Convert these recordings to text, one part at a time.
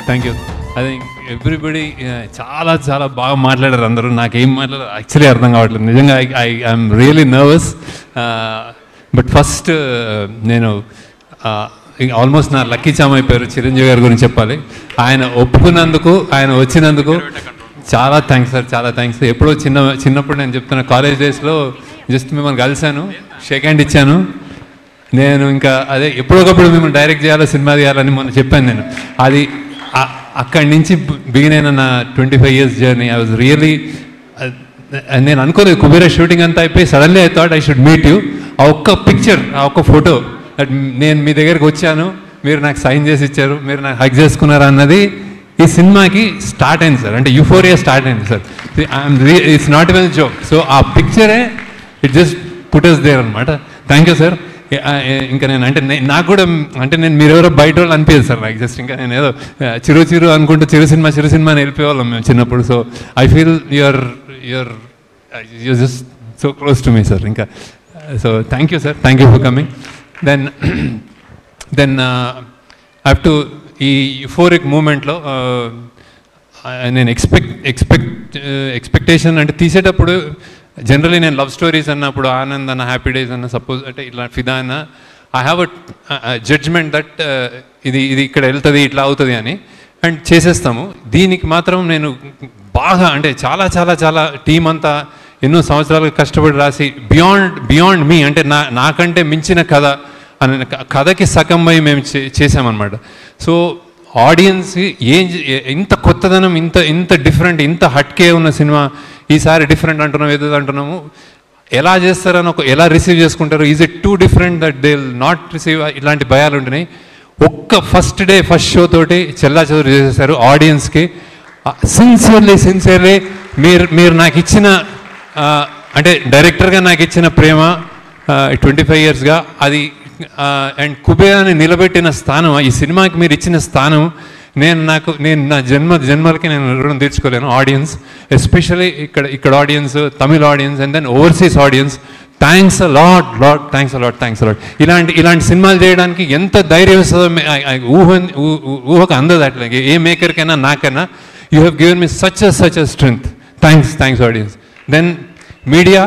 Thank you. I think everybody చాలా చాలా బాగా మాట్లాడారు అందరూ. నాకేం మాట్లాడారు యాక్చువల్లీ అర్థం కావట్లేదు నిజంగా. I'm really nervous. But first నేను ఆల్మోస్ట్ నా లక్కీ చామ్ అయిపోయారు చిరంజీవి గారి గురించి చెప్పాలి. ఆయన ఒప్పుకున్నందుకు, ఆయన వచ్చినందుకు చాలా థ్యాంక్స్ సార్, చాలా థ్యాంక్స్. ఎప్పుడో చిన్నప్పుడు నేను చెప్తున్నా, కాలేజ్ డేస్లో జస్ట్ మిమ్మల్ని కలిశాను, షేక్ హ్యాండ్ ఇచ్చాను. నేను ఇంకా అదే ఎప్పుడొకప్పుడు మిమ్మల్ని డైరెక్ట్ చేయాలో, సినిమా తీయాలని మొన్న చెప్పాను నేను. అది అక్కడి నుంచి బిగిన్ అయిన నా 25 years journey. I was really, నేను అనుకోలేదు కుబేరా షూటింగ్ అంతా అయిపోయి suddenly I thought I should meet you. ఆ ఒక్క పిక్చర్, ఆ ఒక్క ఫోటో, నేను మీ దగ్గరికి వచ్చాను, మీరు నాకు సైన్ చేసి ఇచ్చారు, మీరు నాకు హగ్ చేసుకున్నారు అన్నది ఈ సినిమాకి స్టార్ట్ అయింది సార్. అంటే యూఫోరియా స్టార్ట్ అయింది sir. It's not even joke. So ఆ పిక్చరే it just put us there అనమాట. Thank you sir. ఇంకా నేను అంటే నాకు కూడా అంటే నేను మీరెవరో బయట వాళ్ళు అనిపించదు సార్ నాకు. జస్ట్ ఇంకా నేను ఏదో చిరు అనుకుంటూ చిరు సినిమా అని వెళ్ళిపోయేవాళ్ళం మేము చిన్నప్పుడు. So I feel you're just so close to me sir. ఇంకా so thank you sir, thank you for coming. Then up to ఈ యూఫోరిక్ మూమెంట్లో నేను ఎక్స్పెక్టేషన్ అంటే తీసేటప్పుడు జనరలీ నేను లవ్ స్టోరీస్ అన్నప్పుడు ఆనంద్ అన్న, హ్యాపీ డేస్ అన్న, సపోజ్ అంటే ఇట్లా ఫిదా అన్న, I have a judgement that ఇది ఇక్కడ వెళ్తుంది, ఇట్లా అవుతుంది అని, అండ్ చేసేస్తాము. దీనికి మాత్రం నేను బాగా అంటే చాలా చాలా చాలా టీం అంతా ఎన్నో సంవత్సరాలు కష్టపడి రాసి బియాండ్ మీ అంటే నాకంటే మించిన కథ అనే కథకి సగం పోయి మేము చేసామన్నమాట. సో ఆడియన్స్కి ఇంత కొత్తదనం, ఇంత డిఫరెంట్, ఇంత హట్కే ఉన్న సినిమా ఈసారి డిఫరెంట్ అంటున్నాం, ఏదో అంటున్నాము. ఎలా చేస్తారని ఎలా రిసీవ్ చేసుకుంటారు, is it two different that they will not receive, ఇలాంటి భయాలు ఉంటున్నాయి. ఒక్క ఫస్ట్ షో తోటి చెల్లాచెదురు చేసేసారు ఆడియన్స్కి. సిన్సియర్లీ మీరు నాకు ఇచ్చిన అంటే డైరెక్టర్గా నాకు ఇచ్చిన ప్రేమ 25 yearsగా అది, అండ్ కుబేరాని నిలబెట్టిన స్థానం, ఈ సినిమాకి మీరు ఇచ్చిన స్థానం నేను నా జన్మలకి నేను రుణం తీర్చుకోలేను. ఆడియన్స్ ఎస్పెషల్లీ ఇక్కడ audience, Tamil audience, and then overseas audience, thanks a lot, thanks a lot. ఇలాంటి సినిమాలు చేయడానికి ఎంత ధైర్యం వస్తుందో ఊహకు అందదు. అట్లా ఏ మేకర్కైనా నాకైనా you have given me such a strength. Thanks audience. Then media,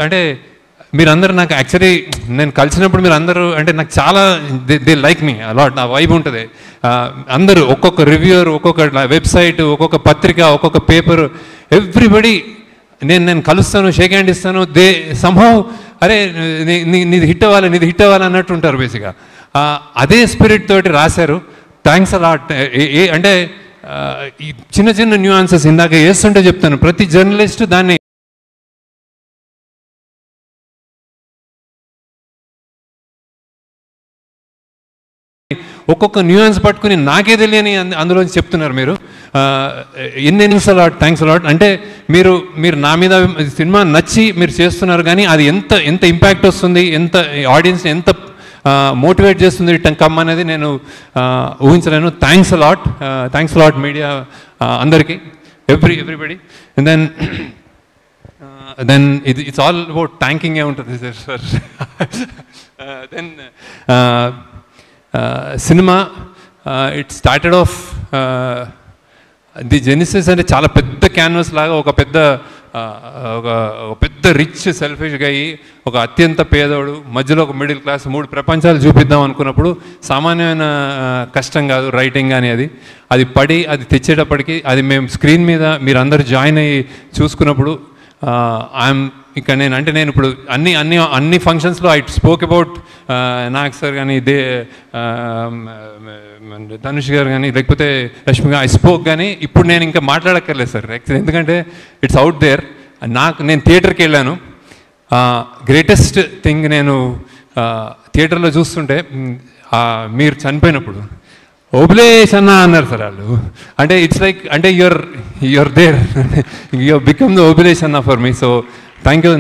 అంటే మీరందరూ నాకు యాక్చువల్లీ నేను కలిసినప్పుడు మీరు అందరూ అంటే నాకు చాలా దే లైక్ మీ అలాట్, నా వైబ్ ఉంటుంది. అందరూ ఒక్కొక్క రివ్యూర్, ఒక్కొక్క వెబ్సైట్, ఒక్కొక్క పత్రిక, ఒక్కొక్క పేపర్, ఎవ్రీబడి నేను కలుస్తాను, షేక్ హ్యాండ్ ఇస్తాను. దే సంహౌ అరే నీది హిట్ అవ్వాలి అన్నట్టు ఉంటారు బేసిక్గా. అదే స్పిరిట్ తోటి రాశారు. Thanks a lot. అంటే ఈ చిన్న న్యూఆన్సెస్ ఇందాక వేస్తుంటే చెప్తాను, ప్రతి జర్నలిస్ట్ దాన్ని ఒక్కొక్క న్యూయాన్స్ పట్టుకుని నాకే తెలియని అందులోంచి చెప్తున్నారు మీరు. Thanks a lot. అంటే మీరు నా మీద సినిమా నచ్చి మీరు చేస్తున్నారు, కానీ అది ఎంత ఇంపాక్ట్ వస్తుంది, ఎంత ఆడియన్స్ని ఎంత మోటివేట్ చేస్తుంది రిటర్న్ కమ్ అనేది నేను ఊహించలేను. థ్యాంక్స్ అలాట్ మీడియా అందరికీ, everybody. And then it's all about థ్యాంకింగే ఉంటుంది sir. Then cinema it started off the genesis అంటే చాలా పెద్ద క్యాన్వాస్ లాగా, ఒక పెద్ద రిచ్ సెల్ఫిష్గా అయ్యి, ఒక అత్యంత పేదోడు మధ్యలో ఒక మిడిల్ క్లాస్, 3 ప్రపంచాలు చూపిద్దాం అనుకున్నప్పుడు సామాన్యమైన కష్టం కాదు రైటింగ్ కానీ. అది పడి అది తెచ్చేటప్పటికి అది మేము స్క్రీన్ మీద మీరందరూ జాయిన్ అయ్యి చూసుకున్నప్పుడు ఇక్కడ నేను ఇప్పుడు అన్ని ఫంక్షన్స్లో I spoke about Nag sir కానీ, ధనుష్ గారు కానీ, లేకపోతే రష్మి గారు, ఐ స్పోక్. కానీ ఇప్పుడు నేను ఇంకా మాట్లాడక్కర్లేదు సార్ యాక్చువల్లీ, ఎందుకంటే ఇట్స్ అవుట్ దేర్. నేను థియేటర్కి వెళ్ళాను. గ్రేటెస్ట్ థింగ్ నేను థియేటర్లో చూస్తుంటే మీరు చనిపోయినప్పుడు ఓబులేష్ అన్న అన్నారు సార్ వాళ్ళు. అంటే ఇట్స్ లైక్ అంటే you're there, you become the Obulesh అన్న for me. So thank you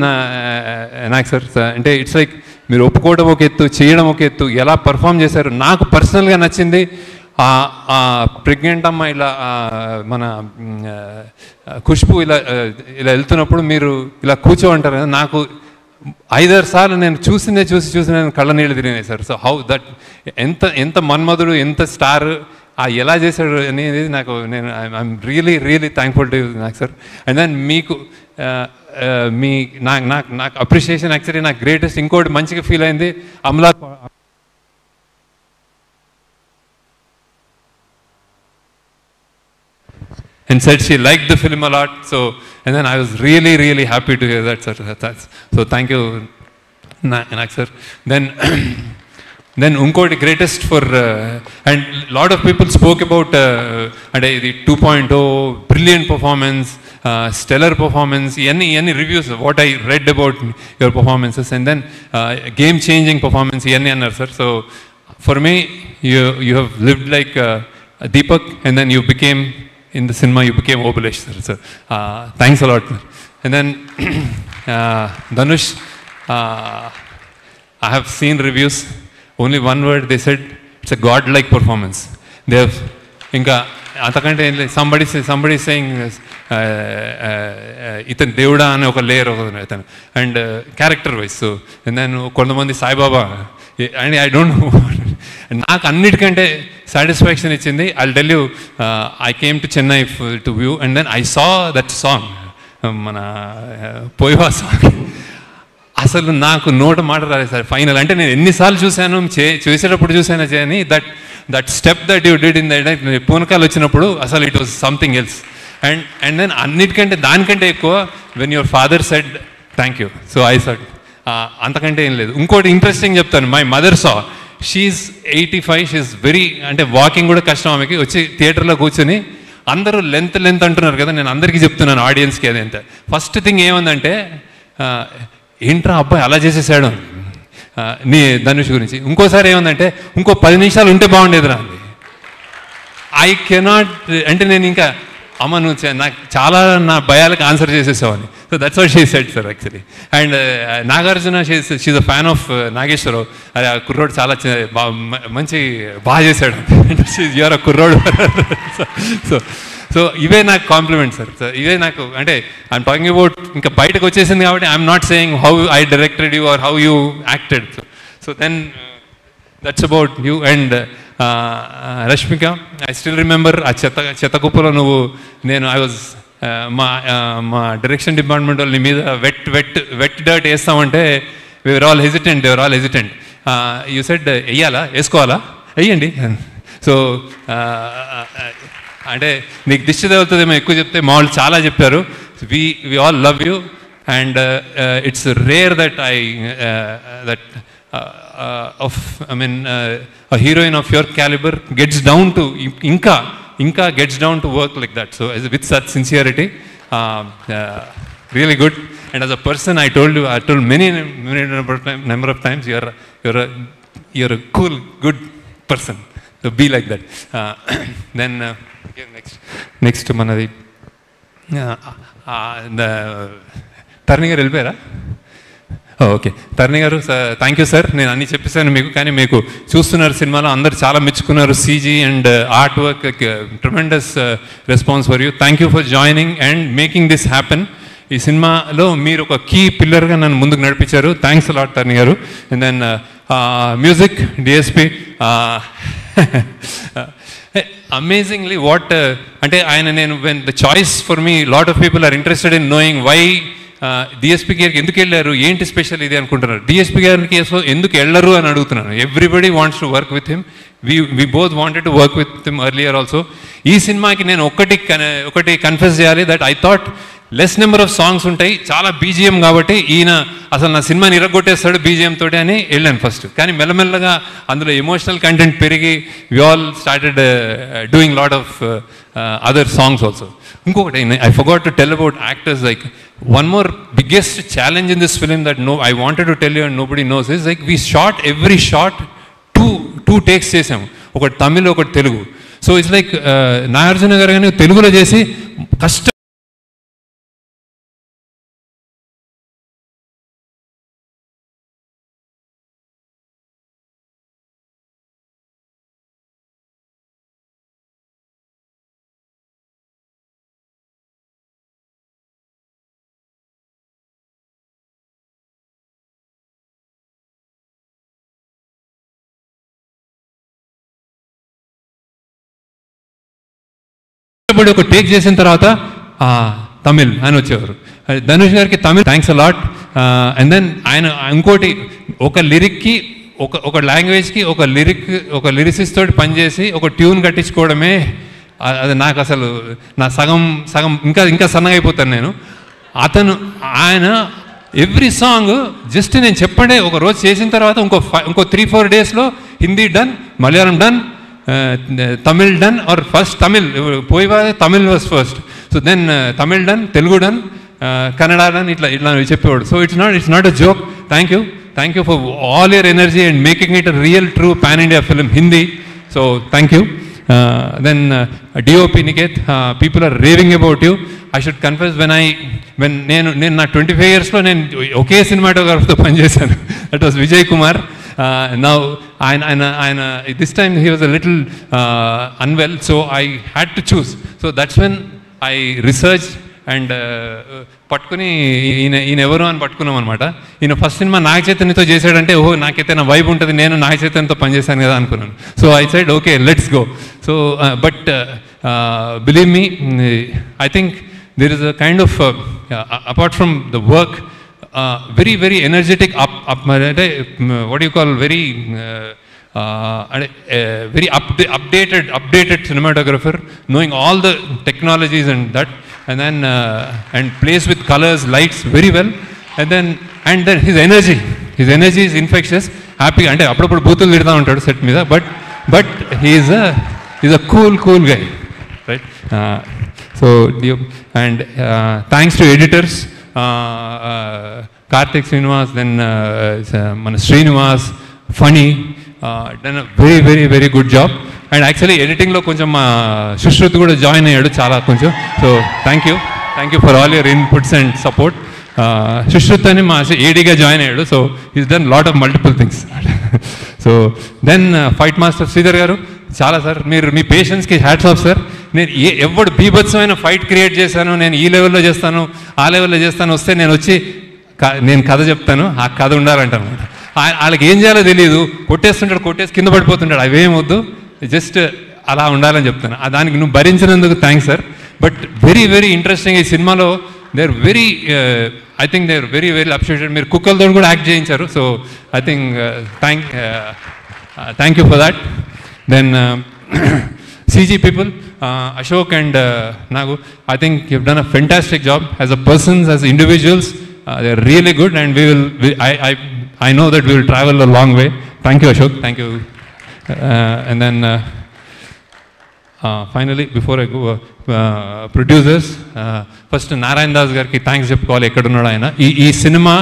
Nag sir. అంటే ఇట్స్ లైక్ మీరు ఒప్పుకోవడం ఒక ఎత్తు, చేయడం ఒక ఎత్తు, ఎలా పర్ఫామ్ చేశారు. నాకు పర్సనల్గా నచ్చింది ప్రెగ్నెంట్ అమ్మ ఇలా మన ఖుష్బు ఇలా వెళ్తున్నప్పుడు మీరు ఇలా కూర్చోంటారు కదా, నాకు 5-6 సార్లు నేను చూసి నేను కళ్ళ నీళ్ళు తిరిగినాయి సార్. సో హౌ దట్ ఎంత మన్మధుడు, ఎంత స్టార్, ఆ ఎలా చేశాడు అనేది నాకు ఐఎమ్ రియలీ థ్యాంక్ఫుల్ టు నాకు సార్. అండ్ దెన్ మీకు మీ నాకు అప్రిషియేషన్ యాక్చువల్లీ నాకు గ్రేటెస్ట్ ఇంకోటి మంచిగా ఫీల్ అయింది Amala and said she liked the film a lot. So, and then I was really happy to hear that, sir. So thank you, Nak sir. Then, then Unkodi greatest for, and lot of people spoke about the 2.0, brilliant performance, stellar performance, any reviews, what I read about your performances, and then game-changing performance, sir. So, for me, you have lived like Deepak, and then you became, in the cinema, you became Obalesh, sir. So, thanks a lot, sir. And then, Dhanush, I have seen reviews. Only one word they said, it's a godlike performance. They have, inka, somebody saying, ఇతను దేవుడా అనే ఒక layer ఇతను and character wise. So and then కొంతమంది Saibaba and I don't know. నాకు అన్నిటికంటే satisfaction ఇచ్చింది, I tell you, I came to Chennai to view and then I saw that song, మన పోయివా సాంగ్. అసలు నాకు నోట మాట రాలేదు సార్ ఫైనల్. అంటే నేను ఎన్నిసార్లు చూశాను, చేసేటప్పుడు చూశాను చేయని, that step that you did in that పూనకాలు వచ్చినప్పుడు అసలు it was something else. And then అన్నిటికంటే దానికంటే ఎక్కువ when your father said thank you, so I said అంతకంటే ఏం లేదు. ఇంకోటి ఇంట్రెస్టింగ్ చెప్తాను, my mother saw, she's 85, she's very, అంటే వాకింగ్ కూడా కష్టం ఆమెకి. వచ్చి థియేటర్లో కూర్చొని అందరూ లెంత్ అంటున్నారు కదా, నేను అందరికీ చెప్తున్నాను ఆడియన్స్కి అదేంత. ఫస్ట్ థింగ్ ఏముందంటే, ఏంట్రా అబ్బాయి అలా చేసేసాడు నీ ధనుష్ గురించి. ఇంకోసారి ఏముందంటే, ఇంకో 10 నిమిషాలు ఉంటే బాగుండేదిరా అంది. ఐ కెనాట్, అంటే నేను ఇంకా అమ్మ నువ్వు నాకు చాలా నా భయాలకు ఆన్సర్ చేసేసావని. So that's what she said sir actually. And Nagarjuna she's a fan of Nageswara Rao. అదే ఆ కుర్రోడు చాలా మంచి బాగా చేశాడు, యూఆర్ అ కుర్రోడు. సో ఇవే నాకు కాంప్లిమెంట్ సార్. సో ఇవే నాకు, అంటే ఐఎమ్ టాకింగ్ అబౌట్, ఇంకా బయటకు వచ్చేసింది కాబట్టి I'm not saying how I directed you or how you acted. So then that's about you. And Rashmika, I still remember ఆ చెత్త కుప్పలో నువ్వు, నేను ఐ వాజ్, మా డైరెక్షన్ డిపార్ట్మెంట్ వాళ్ళ మీద వెట్ డర్ట్ వేస్తామంటే we're all hesitant, you said వెయ్యాలా, వేసుకోవాలా, వెయ్యండి. సో అంటే నీకు దిష్టి తగులుతుందేమో ఎక్కువ చెప్తే, మా వాళ్ళు చాలా చెప్పారు. We all love you and it's rare that a heroine of your caliber gets down to gets down to work like that. So with such sincerity, really good. And as a person, I told many number of times, you're a cool, good person. So be like that. Then next manadi the Tarni garu వెళ్ళిపోయారా? Okay, తరుణి గారు, thank you sir. నేను అన్నీ చెప్పేశాను మీకు, కానీ మీకు చూస్తున్నారు సినిమాలో, అందరు చాలా మెచ్చుకున్నారు. CG and art work, tremendous response for you. Thank you for joining and making this happen. ఈ సినిమాలో మీరు ఒక కీ పిల్లర్గా నన్ను ముందుకు నడిపించారు. థ్యాంక్స్ అలాట్ తరుణి గారు. And then music DSP, amazingly what, అంటే ఆయన, నేను when the choice for me, lot of people are interested in knowing why DSP గారికి ఎందుకు వెళ్ళారు, ఏంటి స్పెషల్ ఇది అనుకుంటున్నారు. డిఎస్పీ గారికి ఎందుకు వెళ్ళరు అని అడుగుతున్నాను. Everybody wants to work with him. We both wanted to work with him earlier also. ఈ సినిమాకి నేను ఒకటి కన్ఫెస్ చేయాలి, that I thought less number of songs ఉంటాయి, చాలా బీజిఎం, కాబట్టి ఈయన అసలు నా సినిమాని ఇరగొట్టేస్తాడు బీజిఎం తోటి అని వెళ్ళాను ఫస్ట్. కానీ మెల్లమెల్లగా అందులో ఎమోషనల్ కంటెంట్ పెరిగి we all started doing lot of other songs also. ఇంకొకటి, I forgot to tell about actors. Like one more biggest challenge in this film that I wanted to tell you and nobody knows is, like, we shot every shot two takes చేసాము, ఒకటి తమిళ్ ఒకటి Telugu. So it's like Nagarjuna గారు కానీ తెలుగులో చేసి కష్టం కష్టపడి ఒక టేక్ చేసిన తర్వాత తమిళ్ అని వచ్చేవారు. ధనుష్ గారికి Tamil thanks a lot. And then ఆయన ఇంకోటి ఒక లిరిక్కి ఒక లాంగ్వేజ్కి ఒక లిరిసిస్ట్ తోటి పనిచేసి ఒక ట్యూన్ కట్టించుకోవడమే అది నాకు అసలు నా సగం ఇంకా సన్నగా అయిపోతాను నేను. ఆయన ఎవ్రీ సాంగ్ జస్ట్ నేను చెప్పండి ఒక రోజు చేసిన తర్వాత ఇంకో 3-4 డేస్లో Hindi done, Malayalam done, Tamil done, or first Tamil పోయివా Tamil was first, so then Tamil done, Telugu done, Kannada done, ఇట్లా చెప్పేవాడు. So it's not a joke. Thank you for all your energy and making it a real true pan India film Hindi. So thank you. Then DOP Niket, people are raving about you. I should confess, when నేను నా 25 yearsలో నేను ఒకే సినిమాటోగ్రాఫర్తో పనిచేశాను. That was Vijay Kumar. Now ఆయన this time he was a little unwell, so I had to choose. So that's when I researched and పట్టుకుని ఈయన ఎవరు అని పట్టుకున్నాం అనమాట. ఈయన ఫస్ట్ సినిమా నాగ చైతన్యతో చేశాడంటే ఓహో నాకైతే నా వైబ్ ఉంటుంది, నేను నాగ చైతన్యతో పనిచేశాను కదా అనుకున్నాను. So I said okay let's go. So but believe me, I think there is a kind of apart from the work very very energetic అంటే what you call very very updated cinematographer, knowing all the technologies and that, and then and plays with colors, lights very well, and then his energy is infectious. Happy ante appudu boothulu lidda untadu set meeda, but he is a cool guy, right? So and thanks to editors Karthik Srinivas, then mana Srinivas, funny, done a very very very good job. And actually ఎడిటింగ్లో కొంచెం మా సుశ్రుత్ కూడా join అయ్యాడు చాలా కొంచెం. So thank you for all your inputs and support. Sushruth అని మా ఏడీగా జాయిన్ అయ్యాడు. So is done lot of multiple things. So then fight master Sridhar గారు, చాలా సార్ మీరు మీ పేషెన్స్కి హ్యాట్స్ ఆఫ్ సార్. నేను ఎవడు బీభత్సమైన ఫైట్ క్రియేట్ చేశాను, నేను ఈ లెవెల్లో చేస్తాను ఆ లెవెల్లో చేస్తాను, వస్తే నేను వచ్చి నేను కథ చెప్తాను, ఆ కథ ఉండాలంట అనమాట. వాళ్ళకి ఏం చేయాలో తెలియదు, కొట్టేసి కింద పడిపోతుంటాడు, అవేం వద్దు, జస్ట్ అలా ఉండాలని చెప్తాను. దానికి నువ్వు భరించినందుకు thanks sir. But very very interesting ఈ సినిమాలో they are very I think they are very very appreciated. మీరు కుక్కలతో కూడా యాక్ట్ చేయించారు. So I think thank you for that. Then CG people, Ashok and Nagu, I think you've done a fantastic job as a persons, as individuals. They're really good, and I know that we will travel a long way. Thank you, Ashok. Thank you. And then finally, before I go, producers, first Narayan Das garki thanks చెప్పుకోవాలి. ఎక్కడున్నాడు ఆయన, ఈ cinema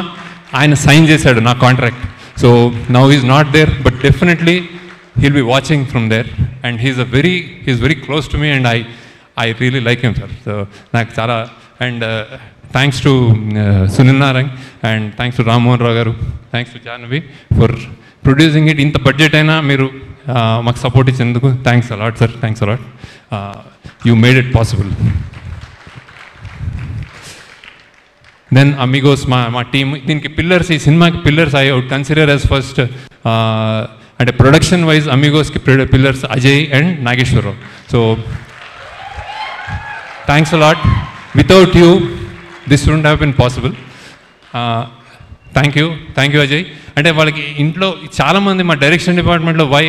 ఆయన sign చేశాడు నా contract. So now is not there, but definitely he'll be watching from there, and he's very close to me, and I really like him, sir. So నాకు చాలా, and thanks to Sunil Narang, and thanks to Ram Mohan Rao garu, thanks to Jahnavi for producing it. ఇంత budget అయినా మీరు మాకు support ఇచ్చేందుకు thanks a lot sir. Thanks a lot. You made it possible. Then Amigos, మా team, దీనికి pillars, ఈ సినిమాకి pillars I would consider as first అంటే ప్రొడక్షన్ వైజ్ అమిగోస్కి pillars Ajay and Nageswara Rao. So thanks a lot. Without you this wouldn't have been possible. Thank you Ajay. అంటే వాళ్ళకి ఇంట్లో చాలామంది మా డైరెక్షన్ డిపార్ట్మెంట్లో why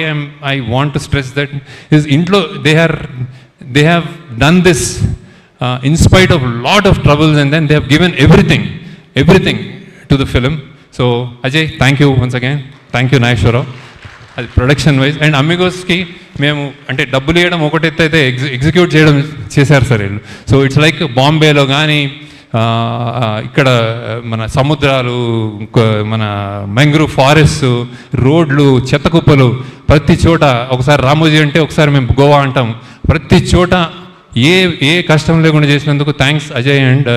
I want to stress that is ఇంట్లో they have done this in spite of lot of troubles, and then they have given everything to the film. So Ajay thank you once again. Thank you Nageswara Rao. అది production wise. And అమిగోస్కి మేము అంటే డబ్బులు ఇవ్వడం ఒకటైతే అయితే execute చేయడం చేశారు సార్ వీళ్ళు. సో ఇట్స్ లైక్ బాంబేలో కానీ ఇక్కడ మన సముద్రాలు, మన మ్యాంగ్రూవ్ ఫారెస్ట్, రోడ్లు, చెత్త కుప్పలు, ప్రతి చోట ఒకసారి రామోజీ అంటే ఒకసారి మేము గోవా అంటాం, ప్రతి చోట ఏ కష్టం లేకుండా చేసినందుకు thanks Ajay and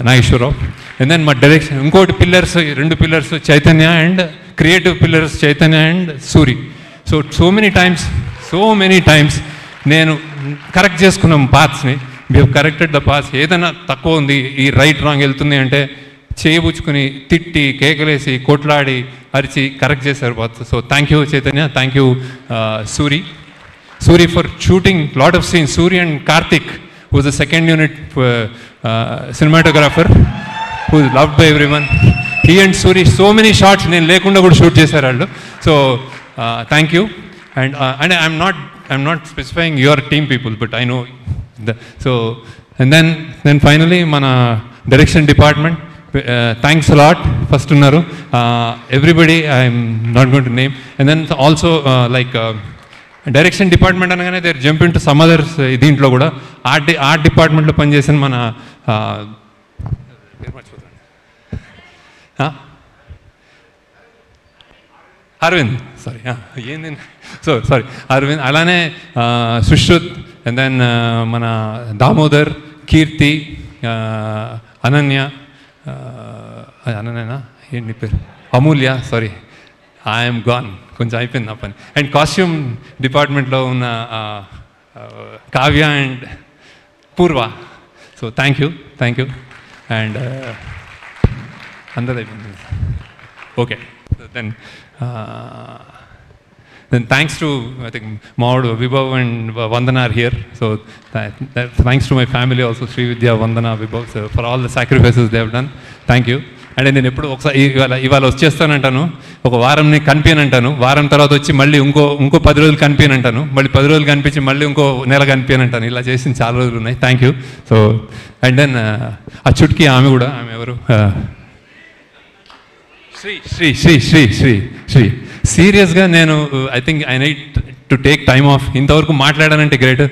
Nageswara Rao. And then మా డైరెక్షన్ ఇంకోటి pillars, 2 pillars Chaitanya, and creative pillars Chaitanya and Suri. So many times నేను కరెక్ట్ చేసుకున్నాం పాత్స్ని. We have corrected the paths. ఏదైనా తక్కువ ఉంది, ఈ రైట్ రాంగ్ వెళ్తుంది అంటే చేయబుచ్చుకుని తిట్టి కేకలేసి కొట్లాడి అరిచి కరెక్ట్ చేశారు paths. So thank you Chaitanya, thank you Suri. Suri for shooting lot of scenes. Suri and Karthik, who was the second unit cinematographer, who is loved by everyone. He and Suri, so many shots నేను లేకుండా కూడా shoot చేశారు వాళ్ళు. So thank you. And I'm not specifying your team people, but I know so. And then finally మన direction department, thanks a lot. First unnaru everybody, I'm not going to name. And then also like direction department అనగానే they jump in to some others. దీంట్లో కూడా art డిపార్ట్మెంట్లో పనిచేసిన మన Arvind, sorry Arvind, అలానే Sushrut, and then మన దామోదర్, కీర్తి, అనన్య, అనన్యనా ఏంటి పేరు, అమూల్య, సారీ ఐఎమ్ గాన్, కొంచెం అయిపోయింది నా పని. అండ్ కాస్ట్యూమ్ డిపార్ట్మెంట్లో ఉన్న కావ్య అండ్ పూర్వ. So thank you. అండ్ అందరూ అయిపోయింది. Okay, then thanks to, I think, Maud, Vibhav and Vandana are here. So thanks to my family also, Sri Vidya, Vandana, Vibhav, so for all the sacrifices they have done. Thank you. And నేను ఎప్పుడు ఒకసారి ఇవాళ వచ్చేస్తానంటాను, ఒక వారంని కనిపించనంటాను, వారం తర్వాత వచ్చి మళ్ళీ ఇంకో 10 రోజులు కనిపించనంటాను, మళ్ళీ 10 రోజులు కనిపించి మళ్ళీ ఇంకో నెల కనిపించనంటాను. ఇలా చేసిన చాలా రోజులు ఉన్నాయి. Thank you. So and then ఆ చుట్కీ ఆమె కూడా, ఆమె ఎవరు, శ్రీ. సీరియస్గా నేను I think I need to take time off. ఇంతవరకు మాట్లాడానంటే గ్రేట్.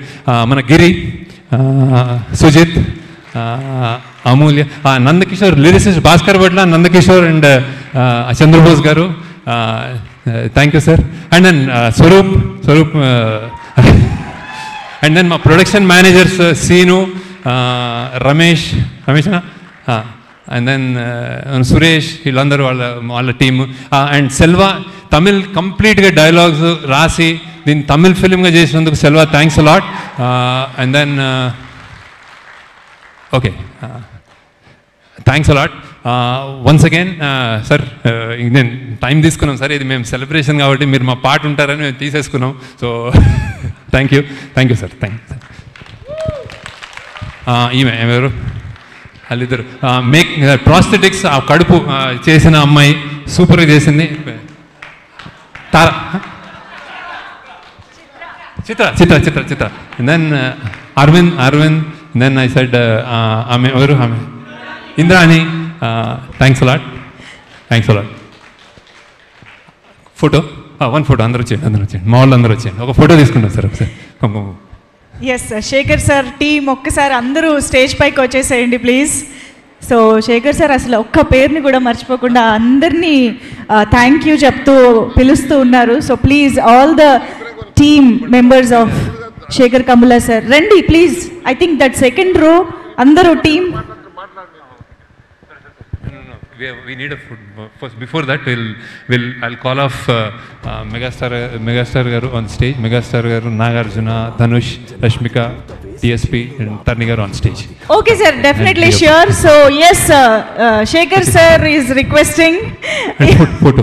మన Giri, Sujith, Amulya, Nandakishore, lyricist Bhaskar Bhatla, Nandakishore and Chandrabose garu, thank you sir. And then Swaroop, and then మా ప్రొడక్షన్ మేనేజర్స్ సీను, రమేష్నా, అండ్ దెన్ సురేష్, వీళ్ళందరూ వాళ్ళ టీము. అండ్ సెల్వా, తమిళ్ కంప్లీట్గా డైలాగ్స్ రాసి దీన్ని తమిళ్ ఫిలింగా చేసినందుకు Selva, thanks a lot. And then okay, thanks a lot once again. Sir నేను టైం తీసుకున్నాం సార్, ఇది మేము సెలబ్రేషన్ కాబట్టి మీరు మా పాట ఉంటారని మేము తీసేసుకున్నాం. So thank you sir, thank you sir. ఈమె ఎవరు, వాళ్ళిద్దరు ప్రాస్థెటిక్స్, ఆ కడుపు చేసిన అమ్మాయి సూపర్గా చేసింది. Tara, Chitra. Then Aravind, then I said ఆమె ఎవరు, ఆమె Indrani, thanks a lot. Photo, 1 photo, అందరూ వచ్చేయండి, మా వాళ్ళు అందరూ వచ్చేయండి, ఒక ఫోటో తీసుకుంటాం సార్ ఒకసారి. ఎస్, శేఖర్ సార్ టీం ఒక్కసారి అందరూ స్టేజ్ పైకి వచ్చేసేయండి ప్లీజ్. సో శేఖర్ సార్ అసలు ఒక్క పేరుని కూడా మర్చిపోకుండా అందరినీ థ్యాంక్ యూ చెప్తూ పిలుస్తూ ఉన్నారు. So please all the team members of Shekhar Kammula sir రండి please. I think that second row అందరూ team. We need a food. First, before that, I'll call off Megastar garu on stage. Megastar garu, Nagarjuna, Dhanush, Rashmika, TSP, and Tarni garu on stage. Okay, sir. Definitely sure. So yes, Shekhar sir is requesting. Photo.